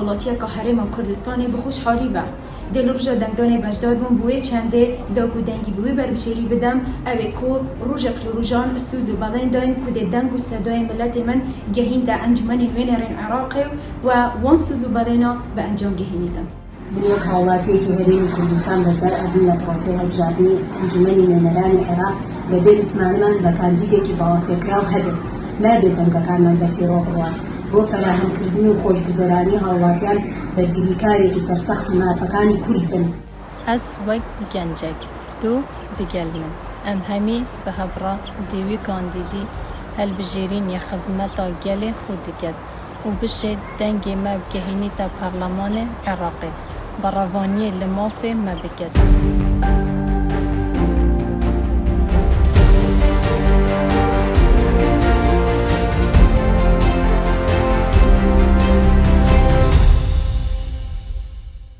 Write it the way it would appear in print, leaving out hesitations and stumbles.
هاوڵاتیە کە هەرێما کوردستانی بخۆشحالی بە دل ڕژە دەنگدانێ بەشدار بوون بۆیە چەندێ داگ و دەنگی بوی بەربژێری بدەم ئەوێ کۆ ڕۆژێک لە ڕۆژان سوز و بەڵێن داین کو دێ دەنگ و سەدای ملەتێ من گەهیندا ئەنجومەنی نوێنەرێن عێراقێ و وان سوز و بەڵێنا بە ئەنجام گەهینیدەم. بنیەک هاوڵاتیەکی هەرێمی کوردستان بەشدار ئەبوون لە پرۆسەی هەڵبژاردننی ئەنجومەنی نوێنەرانی عێراق لەبێ بتمانمان بە کاندیدێکی باوەڕپێکراو هەبێت نابێت دەنگەکانمان بەفیڕۆ بڕوان بۆ فەراهەمکردنی و خۆشگوزەرانی هاوڵاتیان بەرگریکارێکی سەرسەختی مافەکانی کورد بن. ئەس وەک گەنجێک دوو دگەل من ئەم هەمی بە هەڤڕا دێوی کاندیدی هەلبژێرینی خزمەتا گەلێ خۆ دگەت و بشێت دەنگێ مە بگەهێنیتە پەرلەمانێ عێراقێ بەڕەوانیە لە مافێ مە بکەت.